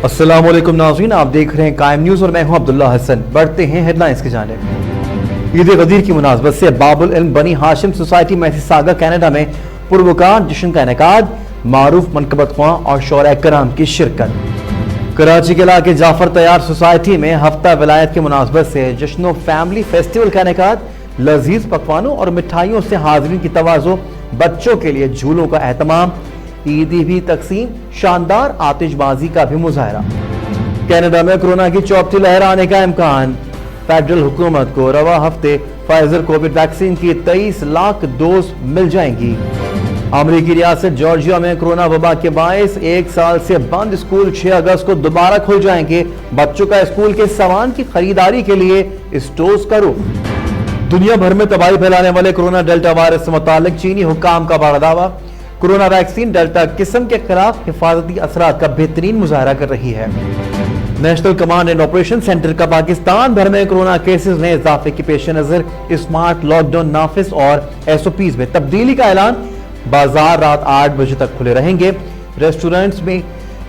अस्सलाम वालेकुम नाज़रीन, आप देख रहे हैं कायम न्यूज़ और मैं हूं अब्दुल्ला हसन। बढ़ते हैं हेडलाइंस की जानिब। ईद गदीर की मुनासबत से बाबुल इल्म बनी हाशिम सोसाइटी मैसीसागा कनाडा में पुरवकार जश्न का इनेकाद, मारूफ मनकबत ख्वां और शोरा कराम की शिरकत। कराची के इलाके जाफर तैयार सोसाइटी में हफ्ता विलायत की मुनासबत से जश्न फैमिली फेस्टिवल का इनेकाद, लजीज पकवानों और मिठाइयों से हाजिरीन की तवाज़ो, बच्चों के लिए झूलों का एहतमाम, ईदी भी तकसीम, शानदार आतिशबाजी का भी मुजाहरा। कनाडा में कोरोना की चौथी लहर आने का इम्कान, फेडरल हुकूमत को रवा हफ्ते फाइजर कोविड वैक्सीन की 23 लाख डोज मिल जाएंगी। अमरीकी रियासत जॉर्जिया में कोरोना वबा के बायस 1 साल से बंद स्कूल 6 अगस्त को दोबारा खुल जाएंगे। बच्चों का स्कूल के सामान की खरीदारी के लिए स्टोर्स का रुख। दुनिया भर में तबाही फैलाने वाले कोरोना डेल्टा वायरस से मुतालिक चीनी हुकाम का बड़ा दावा, कोरोना वैक्सीन डेल्टा किस्म के खिलाफ हिफाजती असरात का बेहतरीन मुजाहरा कर रही है। National command and operation centre का पाकिस्तान भर में कोरोना केसेस में इजाफे के पेश नजर स्मार्ट लॉकडाउन नाफिज और SOPs में तब्दीली का ऐलान। बाजार रात 8 बजे तक खुले रहेंगे। रेस्टोरेंट्स में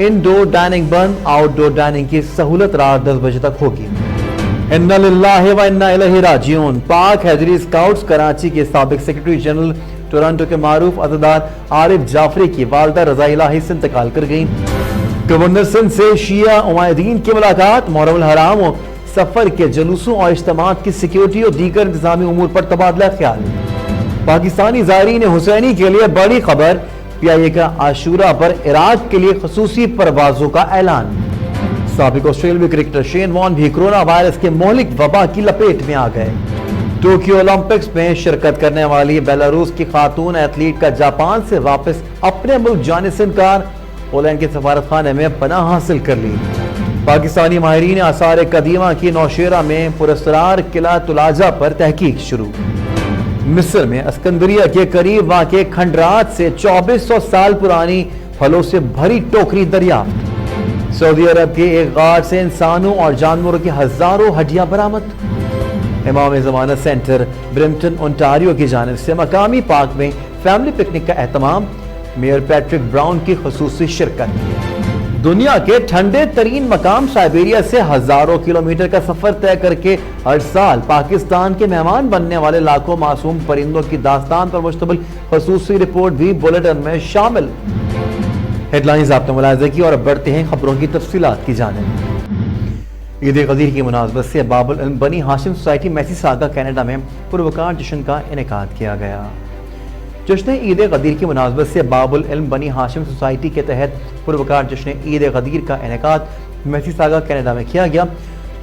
इनडोर डाइनिंग बंद, आउटडोर डाइनिंग की सहूलत रात 10 बजे तक होगी। इन्ना लिल्लाहि व इन्ना इलैहि राजिऊन। पाक हैदरी स्काउट्स कराची के साबिक सेक्रेटरी जनरल टोरंटो के मारूफ अज़दार आरिफ जाफरी की वालदा रज़ा इलाही से इंतकाल कर गई। गवर्नर सिंध से शिया उमायदीन की मुलाकात, मुहर्रम हराम और सफर के जुलूसों और इज्तिमात की सिक्योरिटी और दीगर इंतजामी उमूर पर तबादला ख्याल। पाकिस्तानी ज़ायरीन हुसैनी के लिए बड़ी खबर, PIA का आशूरा पर इराक के लिए खसूसी परवाजों का ऐलान। साबिक ऑस्ट्रेलियाई क्रिकेटर शेन वॉर्न भी कोरोना वायरस के मोहलिक वबा की लपेट में आ गए। टोक्यो ओलंपिक्स में शिरकत करने वाली बेलारूस की खातून एथलीट का जापान से वापस अपने मुल्क जाने से इनकार, पोलैंड के सफारत खाने में पनाह हासिल कर ली। पाकिस्तानी माहिरीन आसार कदीमा की नौशेरा में पुरस्कार किला तुलाजा पर तहकीक शुरू। मिस्र में अस्कंदरिया के करीब वाक़े खंडरात से 2400 साल पुरानी फलों से भरी टोकरी दरियाफ्त। सऊदी अरब के एक गार से इंसानों और जानवरों की हजारों हड्डियां बरामद। इमाम ज़मानत सेंटर ब्रिम्पटन ओंटारियो की जानिब से मकामी पार्क में फैमिली पिकनिक का एहतमाम, मेयर पैट्रिक ब्राउन की खुसूसी शिरकत। दुनिया के ठंडे तरीन मकाम साइबेरिया से हजारों किलोमीटर का सफर तय करके हर साल पाकिस्तान के मेहमान बनने वाले लाखों मासूम परिंदों की दास्तान पर मुश्तमिल खुसूसी रिपोर्ट भी बुलेटिन में शामिल। हेडलाइंस आपने मुलाहिजा की और अब बढ़ते हैं खबरों की तफसीलात की जानिब। ईद गदीर की मुनासबत से बाबुल इल्म बनी हाशिम सोसाइटी मैसीसागा कनाडा में पुरवकार जश्न का इनेकाद किया गया। जश्न ईद गदीर की मुनासबत से बाबुल इल्म बनी हाशिम सोसाइटी के तहत पुरवकार जश्न ईद गदीर का इनेकाद मैसीसागा कनाडा में किया गया।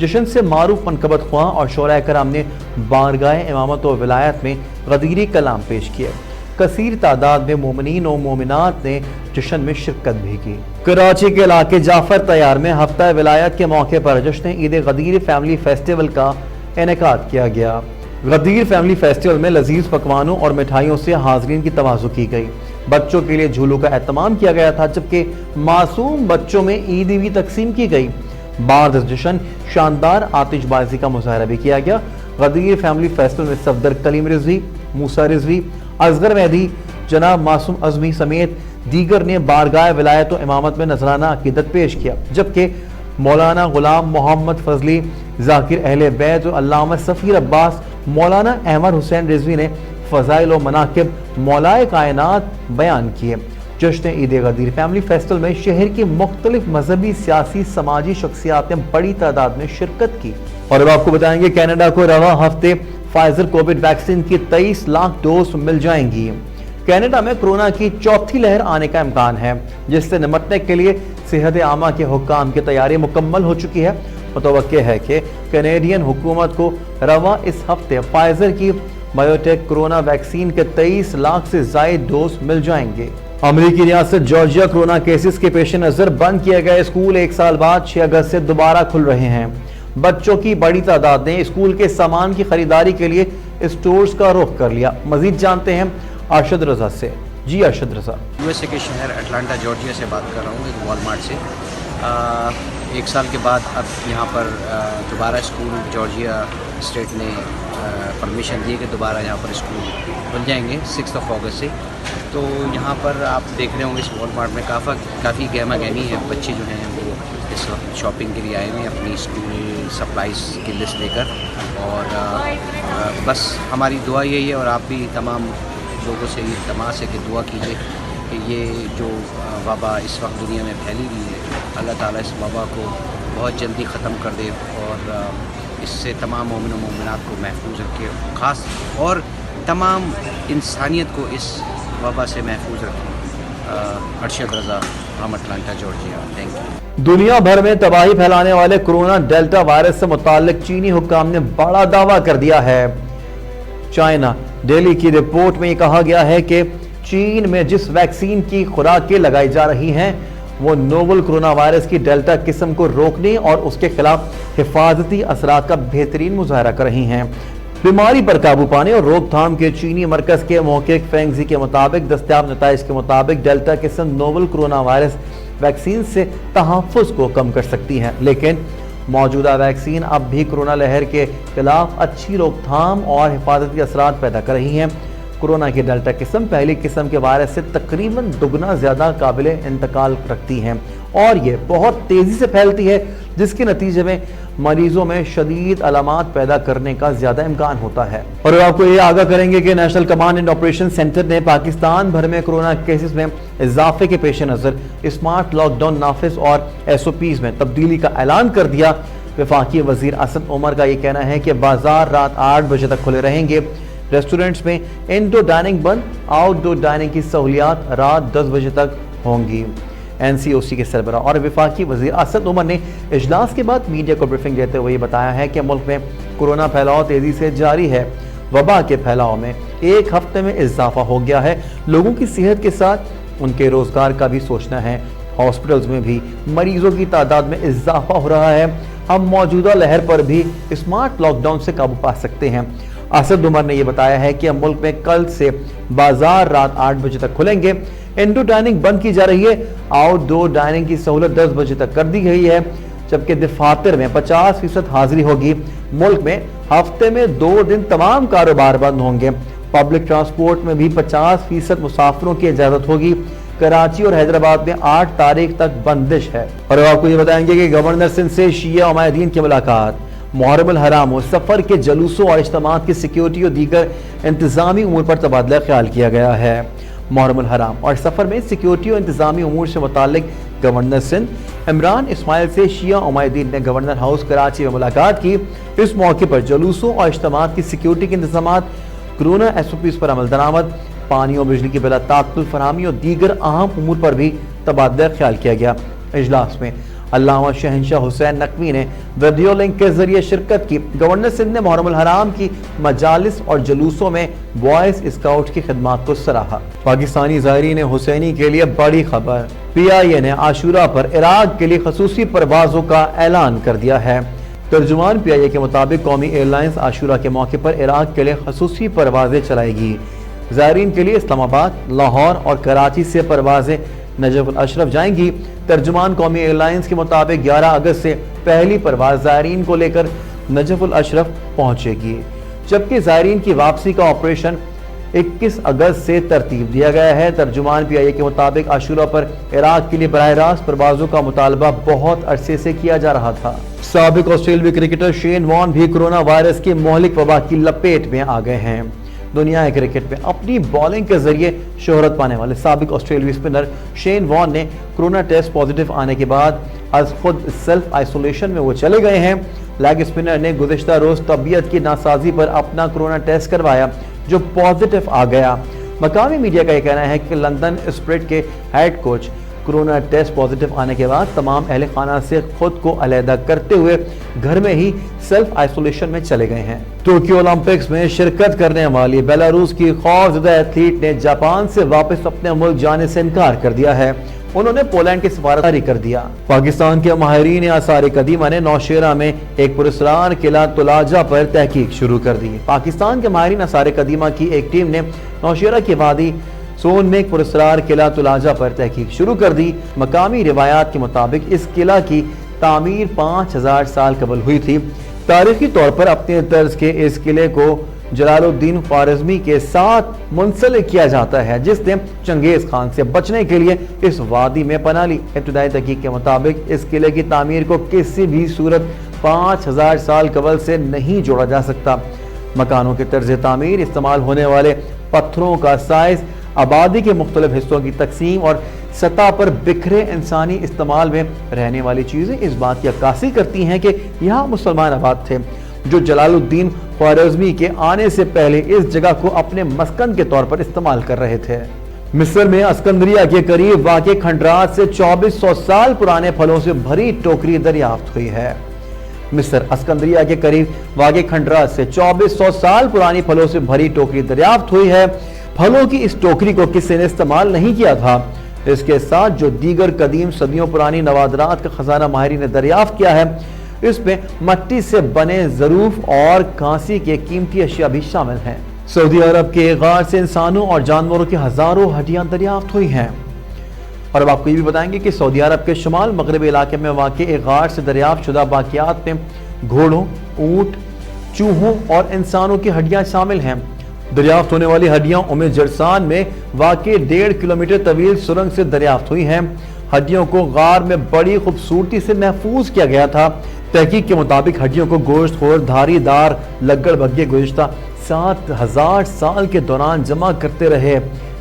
जश्न से मारूफ मनकबत ख्वां और शोरा कराम ने बारगाह इमामत व विलायत में गदीरी कलाम पेश किए। कसीर तादाद में मोमिनीन और मोमिनात ने जश्न में शिरकत भी की। कराची के इलाके जाफर तैयार में हफ्ता विलायत के मौके पर जश्न ईद गदीर फैमिली फेस्टिवल का इनेकाद किया गया। गदीर फैमिली फेस्टिवल में लजीज पकवानों और मिठाइयों से हाजिरीन की तवाज़ो की गई। बच्चों के लिए झूलों का एहतमाम किया गया था, जबकि मासूम बच्चों में ईदी भी तकसीम की गई। बाद जश्न शानदार आतिशबाजी का मुजाहरा भी किया गया। गदीर फैमिली फेस्टिवल में सफदर कलीम रिजवी, मूसा रिजवी, असगर मेहदी, जनाब मासूम अज़मी समेत दीगर ने बारगाह विलायत और इमामत में नजराना अकीदत पेश किया, जबकि मौलाना गुलाम मोहम्मद फजली, जाकिर अहले बैत और अल्लामा सफ़ीर अब्बास, मौलाना अहमद हुसैन रिजवी ने फ़ज़ाइल और मनाकिब मौलाए कायनात बयान किए। जश्न ईद गदीर फैमिली फेस्टिवल में शहर की मुख्तलिफ मजहबी, सियासी, समाजी शख्सियात ने बड़ी तादाद में शिरकत की। और अब आपको बताएंगे कनाडा को रवा हफ्ते फाइजर कोविड वैक्सीन की 23 लाख डोज मिल जाएंगी। कनाडा में कोरोना की चौथी लहर आने का इम्कान है, जिससे निपटने के लिए सेहत आमा के हुक्काम की तैयारी मुकम्मल हो चुकी है। मुतवक्के है कि कैनेडियन हुकूमत को रवा इस हफ्ते फाइजर की बायोटेक कोरोना वैक्सीन के 23 लाख से जायद डोज मिल जाएंगे। अमरीकी रियासत जॉर्जिया कोरोना केसेस के पेश नजर बंद किए गए स्कूल 1 साल बाद 6 अगस्त से दोबारा खुल रहे हैं। बच्चों की बड़ी तादाद ने स्कूल के सामान की खरीदारी के लिए स्टोर्स का रुख कर लिया। मजीद जानते हैं अरशद रजा से। जी अरशद रजा। USA के शहर अटलांटा जॉर्जिया से बात कर रहा हूँ, एक वॉलमार्ट से। 1 साल के बाद अब यहाँ पर दोबारा स्कूल जॉर्जिया स्टेट ने परमिशन दी कि दोबारा यहाँ पर स्कूल खुल जाएंगे 6 अगस्त से। तो यहाँ पर आप देख रहे होंगे इस वॉलमार्ट में काफ़ी गहमा गहमी है। बच्चे जो हैं वो इस वक्त शॉपिंग के लिए आए हुए हैं अपनी स्कूल सप्लाइज की लिस्ट लेकर, और बस हमारी दुआ यही है, और आप भी तमाम लोगों से ये तमाश है कि दुआ कीजिए कि ये जो वबा इस वक्त दुनिया में फैली हुई है, अल्लाह ताला इस वबा को बहुत जल्दी ख़त्म कर दे और इससे तमाम मोमिन और मोमिनात को महफूज रखे, ख़ास और तमाम इंसानियत को इस वबा से महफूज रखे। Arshad Raza from Atlanta Georgia, thank you. दुनिया भर में तबाही फैलाने वाले कोरोना डेल्टा वायरस से मुताल्लिक चीनी हुक्काम ने बड़ा दावा कर दिया है। चाइना डेली की रिपोर्ट में कहा गया है कि चीन में जिस वैक्सीन की खुराकें लगाई जा रही हैं वो नोवल कोरोना वायरस की डेल्टा किस्म को रोकने और उसके खिलाफ हिफाजती असरात का बेहतरीन मुजाहरा कर रही हैं। बीमारी पर काबू पाने और रोकथाम के चीनी मरकज के महक़िक़ फेंगजी के मुताबिक दस्तयाब नताइज के मुताबिक डेल्टा किस्म नोवल कोरोना वायरस वैक्सीन से तहफ़्फ़ुज़ को कम कर सकती हैं, लेकिन मौजूदा वैक्सीन अब भी कोरोना लहर के खिलाफ अच्छी रोकथाम और हिफाजती असरात पैदा कर रही हैं। कोरोना की डेल्टा किस्म पहली किस्म के वायरस से तकरीबन दुगना ज़्यादा काबिले इंतकाल रखती हैं और ये बहुत तेज़ी से फैलती है, जिसके नतीजे में मरीजों में शदीद अलामात पैदा करने का ज़्यादा इम्कान होता है। और आपको ये आगाह करेंगे कि national command and operation centre ने पाकिस्तान भर में कोरोना केसेस में इजाफे के पेश नज़र स्मार्ट लॉकडाउन नाफिज और SOPs में तब्दीली का ऐलान कर दिया। वफाकी वजीर असद उमर का ये कहना है कि बाजार रात 8 बजे तक खुले रहेंगे, रेस्टोरेंट्स में इंडोर डाइनिंग बंद, आउटडोर डाइनिंग की सहूलियात रात 10 बजे तक होंगी। NCOC के सरबरा और वफाकी वजीर असद उमर ने इजलास के बाद मीडिया को ब्रीफिंग देते हुए बताया है कि मुल्क में कोरोना फैलाव तेजी से जारी है। वबा के फैलाव में एक हफ्ते में इजाफा हो गया है। लोगों की सेहत के साथ उनके रोजगार का भी सोचना है। हॉस्पिटल्स में भी मरीजों की तादाद में इजाफा हो रहा है। हम मौजूदा लहर पर भी स्मार्ट लॉकडाउन से काबू पा सकते हैं। असद उमर ने यह बताया है कि मुल्क में कल से बाजार रात 8 बजे तक खुलेंगे, इंडोर डाइनिंग बंद की जा रही है, आउटडोर डाइनिंग की सहूलत 10 बजे तक कर दी गई है, जबकि दफातर में 50% हाजिरी होगी। मुल्क में हफ्ते में 2 दिन तमाम कारोबार बंद होंगे। पब्लिक ट्रांसपोर्ट में भी 50% मुसाफिरों की इजाजत होगी। कराची और हैदराबाद में 8 तारीख तक बंदिश है। और आपको ये बताएंगे कि गवर्नर सिंध से शिया उमायदीन की मुलाकात, मुहर्रम हराम और सफर के जलूसों और इज्तिमात की सिक्योरिटी और दीगर इंतजामी उमूर पर तबादला ख्याल किया गया है। मुहर्रम हराम और सफर में सिक्योरिटी और इंतजामी उमूर से मुताल्लिक गवर्नर सिंध इमरान इस्माइल से शिया उमायदीन ने गवर्नर हाउस कराची में मुलाकात की। इस मौके पर जलूसों और इज्तिमात की सिक्योरिटी के इंतजामात, कोरोना SOPs पर अमल दरामद, पानी और बिजली की बिला तात्पुर फरहमी और दीगर अहम उमूर पर भी तबादला ख्याल किया गया। इजलास में अल्लामा शहनशाह हुसैन नकवी ने वीडियो लिंक के जरिए शिरकत की। गवर्नर सिंध ने मुहर्रम हराम की मजालिस और जलूसों में बॉयज स्काउट की खिदमात को सराहा। पाकिस्तानी ज़ायरीन हुसैनी के लिए बड़ी खबर, PIA ने आशूरा पर इराक के लिए खसूसी परवाजों का ऐलान कर दिया है। तर्जुमान PIA के मुताबिक कौमी एयरलाइंस आशूरा के मौके पर इराक के लिए खसूसी परवाजें चलाएगी। ज़ायरीन के लिए इस्लामाबाद, लाहौर और कराची से परवाजें नजफ अल अशरफ जाएंगी। तर्जुमान कौमी एयरलाइंस के मुताबिक 11 अगस्त से पहली परवाज ज़ायरीन को लेकर नजफ अल अशरफ पहुंचेगी, जबकि ज़ायरीन की वापसी का ऑपरेशन 21 अगस्त से तरतीब दिया गया है। तर्जुमान PIA के मुताबिक आशूरा पर इराक के लिए बराह रास्त परवाजों का मुतालबा बहुत अरसे से किया जा रहा था। साबिक ऑस्ट्रेलियाई क्रिकेटर शेन वॉर्न भी कोरोना वायरस की मोहलिक वबा की लपेट में आ गए हैं। दुनिया क्रिकेट में अपनी बॉलिंग के जरिए शोहरत पाने वाले साबिक ऑस्ट्रेलियाई स्पिनर शेन वॉर्न ने कोरोना टेस्ट पॉजिटिव आने के बाद आज खुद सेल्फ आइसोलेशन में वो चले गए हैं। लेग स्पिनर ने गुज़िश्ता रोज तबीयत की नासाजी पर अपना कोरोना टेस्ट करवाया, जो पॉजिटिव आ गया। मकामी मीडिया का यह कहना है कि लंदन स्पिरिट के head coach corona test positive आने के बाद तमाम अहले खाना से खुद को अलहदा करते हुए घर में ही सेल्फ आइसोलेशन में चले गए हैं। टोक्यो ओलंपिक्स में शिरकत करने वाली बेलारूस की खौफजदा एथलीट ने जापान से वापस अपने मुल्क जाने से इनकार कर दिया है। उन्होंने पोलैंड की सिफारतकारी कर दिया। पाकिस्तान के माहिरीन आसार कदीमा ने नौशेरा में एक पुरस्कार किला तुलाजा पर तहकीक शुरू कर दी। पाकिस्तान के माहिरीन आसार कदीमा की एक टीम ने नौशेरा की वादी सोन में एक पुरस्कार किला तुलाजा पर तहकीक शुरू कर दी। मकामी रिवायात के मुताबिक इस किला की तामीर 5000 साल कबल हुई थी। तारीखी तौर पर अपने तर्ज के इस किले को जलालुद्दीन ख्वारिज़मी के साथ मुंसलिक किया जाता है, जिसने चंगेज खान से बचने के लिए इस वादी में पनाह ली। इब्तदाई तहकीक के मुताबिक इस किले की तामीर को किसी भी सूरत 5000 साल कबल से नहीं जोड़ा जा सकता। मकानों के तर्ज तामीर, इस्तेमाल होने वाले पत्थरों का साइज, आबादी के मुख्तलिफ हिस्सों की तकसीम और सतह पर बिखरे इंसानी इस्तेमाल में रहने वाली चीज़ें इस बात की अक्कासी करती हैं कि यहाँ मुसलमान आबाद थे, जो जलालुद्दीन ख्वारिज़मी के आने से पहले इस जगह को अपने मस्कन के तौर पर इस्तेमाल कर रहे थे। मिस्र में अस्कंदरिया के करीब वाक़े खंडरात से 2400 साल पुराने फलों से भरी टोकरी दरियाफ्त हुई है। मिस्र अस्कंदरिया के करीब वाक़े खंडरात से 2400 साल पुरानी फलों से भरी टोकरी दरियाफ्त हुई है। फलों की इस टोकरी को किसी ने इस्तेमाल नहीं किया था। इसके साथ जो दीगर कदीम सदियों पुरानी नवादरात का खजाना माहिरी ने दरियाफ्त किया है, इसमें मट्टी से बने ज़रूफ और कांसी के कीमती अशिया भी शामिल हैं। सऊदी अरब के गार से इंसानों और जानवरों की हजारों हड्डियां दरियाफ्त हुई हैं। और अब आपको ये भी बताएंगे कि सऊदी अरब के शुमाल मगरबी इलाके में वाक़े एक गार से दरियाफ्त शुदा बाकियात में घोड़ों, ऊँट, चूहों और इंसानों की हड्डियां शामिल हैं। दरियाफ्त होने वाली हड्डियां उम्मे जरसान में वाक़े 1.5 किलोमीटर तवील सुरंग से दरियाफ्त हुई हैं। हड्डियों को गार में बड़ी खूबसूरती से महफूज किया गया था। तहकीक के मुताबिक हड्डियों को गोश्तखोर धारीदार लग्गड़ बग्गे गुज़िश्ता 7000 साल के दौरान जमा करते रहे।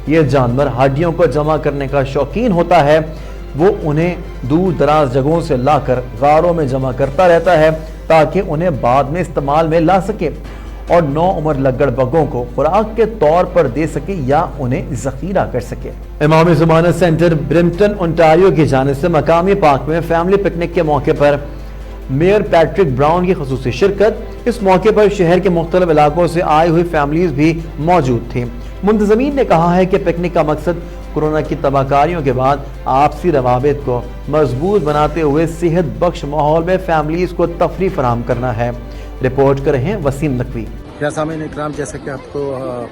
ये जानवर हड्डियों को जमा करने का शौकीन होता है। वो उन्हें दूर दराज जगहों से लाकर गारों में जमा करता रहता है ताकि उन्हें बाद में इस्तेमाल में ला सके और नौ उम्र लग्गड़ बगों को खुराक के तौर पर दे सके या उन्हें जखीरा कर सके। इमाम ज़मानत सेंटर ब्रिम्पटन ओंटारियो की जानिब से मकामी पार्क में फैमिली पिकनिक के मौके पर मेयर पैट्रिक ब्राउन की खुसूसी शिरकत। इस मौके पर शहर के मुख्तलिफ इलाकों से आई हुई फैमिलीज भी मौजूद थी। मुंतज़मीन ने कहा है कि पिकनिक का मकसद कोरोना की तबाहकारियों के बाद आपसी रवाबित को मजबूत बनाते हुए सेहत बख्श माहौल में फैमिलीज को तफरी फराहम करना है। रिपोर्ट कर रहे हैं वसीम नकवी। सामीन इकराम, जैसा कि आपको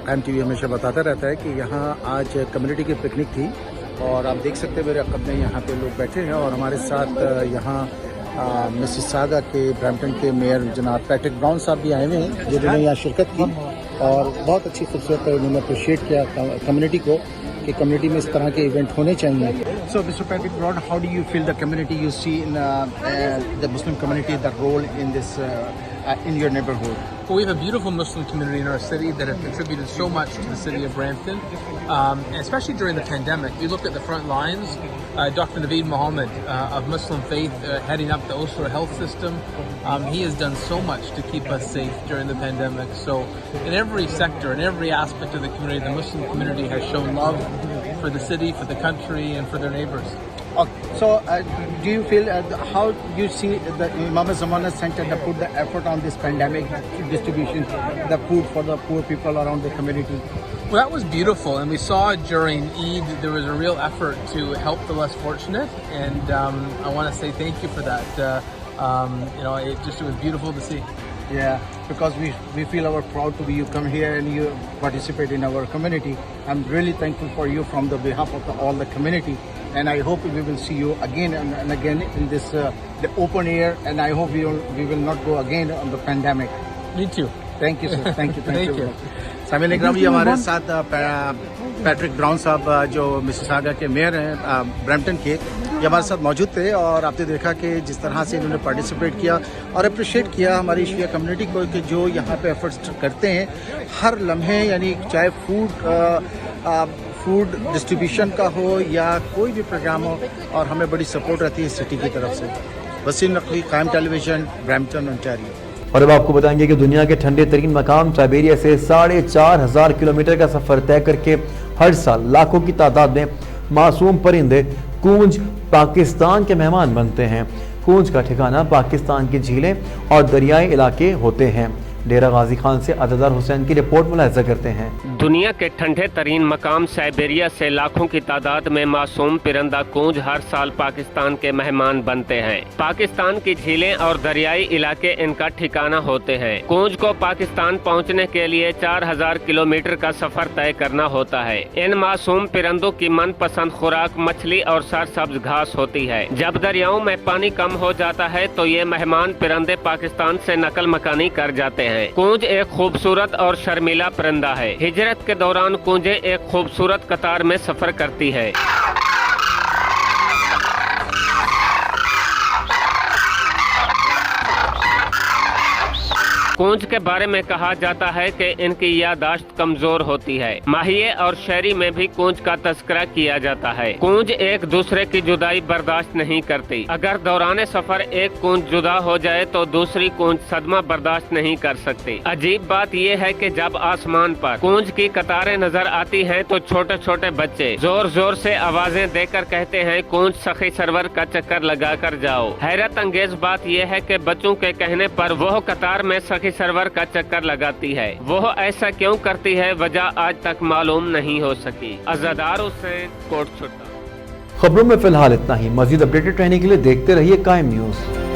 कायम टीवी हमेशा बताता रहता है कि यहाँ आज कम्युनिटी की पिकनिक थी और आप देख सकते हैं मेरे अक़ब में यहाँ पे लोग बैठे हैं और हमारे साथ यहाँ मिसिसागा के ब्रैम्पटन के मेयर जनाब पैट्रिक ब्राउन साहब भी आए हुए हैं, जिन्होंने यहाँ शिरकत की और बहुत अच्छी खूबसूरत उन्होंने अप्रिशिएट किया कम्युनिटी को कि कम्युनिटी में इस तरह के इवेंट होने चाहिए। So, Mr. Patrick Brown, how do you feel the community you see in the Muslim community, the role in this in your neighborhood? Well, we have a beautiful Muslim community in our city that have contributed so much to the city of Brampton, and especially during the pandemic. You look at the front lines, Dr. Naveed Mohammed of Muslim faith heading up the Osler health system. He has done so much to keep us safe during the pandemic. So in every sector, in every aspect of the community, the Muslim community has shown love for the city, for the country, and for their neighbors. So, do you feel how you see the Imam Zamanat Center to put the effort on this pandemic distribution, the food for the poor people around the community? Well, that was beautiful, and we saw during Eid there was a real effort to help the less fortunate, and I want to say thank you for that. It was beautiful to see. Yeah, because we feel our proud to be you come here and you participate in our community. I'm really thankful for you from the behalf of all the community, and I hope we will see you again and again in this the open air, and I hope we will not go again on the pandemic. Me too. Thank you, sir. Thank you. Thank you. सामिल इकराम, ये हमारे साथ Patrick brown साहब जो Mississauga के mayor हैं Brampton के, ये हमारे साथ मौजूद थे और आपने देखा कि जिस तरह से इन्होंने पार्टिसिपेट किया और अप्रिशिएट किया हमारी शिया कम्युनिटी को कि जो यहाँ पे एफर्ट्स करते हैं हर लम्हे, यानी चाहे फूड डिस्ट्रीब्यूशन का हो या कोई भी प्रोग्राम हो, और हमें बड़ी सपोर्ट रहती है सिटी की तरफ से। वसीम नकवी, कायम टेलीविजन, ब्रैम्पटन, ओंटारियो। और अब आपको बताएंगे कि दुनिया के ठंडे तरीन मकाम साइबेरिया से 4500 किलोमीटर का सफर तय करके हर साल लाखों की तादाद में मासूम परिंदे कूंज पाकिस्तान के मेहमान बनते हैं। कूंज का ठिकाना पाकिस्तान की झीलें और दरियाई इलाके होते हैं। डेरा गाजी खान से अज़हर हुसैन की रिपोर्ट मुलाहिजा करते हैं। दुनिया के ठंडे तरीन मकाम साइबेरिया से लाखों की तादाद में मासूम परिंदा कूंज हर साल पाकिस्तान के मेहमान बनते हैं। पाकिस्तान की झीलें और दरियाई इलाके इनका ठिकाना होते हैं। कूंज को पाकिस्तान पहुंचने के लिए 4000 किलोमीटर का सफर तय करना होता है। इन मासूम परिंदों की मनपसंद खुराक मछली और सरसब्ज घास होती है। जब दरियाओं में पानी कम हो जाता है तो ये मेहमान परिंदे पाकिस्तान से नकल मकानी कर जाते हैं। हैं। कूंज एक खूबसूरत और शर्मीला परिंदा है। हिजरत के दौरान कूंजें एक खूबसूरत कतार में सफर करती है। कूंज के बारे में कहा जाता है कि इनकी याददाश्त कमजोर होती है। माहिए और शहरी में भी कूंज का तस्करा किया जाता है। कूंज एक दूसरे की जुदाई बर्दाश्त नहीं करती। अगर दौरान सफर एक कूंज जुदा हो जाए तो दूसरी कूंज सदमा बर्दाश्त नहीं कर सकती। अजीब बात यह है कि जब आसमान पर कूंज की कतारें नजर आती हैं तो छोटे छोटे बच्चे जोर जोर से आवाजें देकर कहते हैं, कूंज सखी सरवर का चक्कर लगा कर जाओ। हैरत अंगेज बात यह है कि बच्चों के कहने पर वह कतार में सखी सरवर का चक्कर लगाती है। वो ऐसा क्यों करती है, वजह आज तक मालूम नहीं हो सकी। अज़दार हुसैन, कोट छुट्टा। खबरों में फिलहाल इतना ही। मजीद अपडेटेड रहने के लिए देखते रहिए कायम न्यूज़।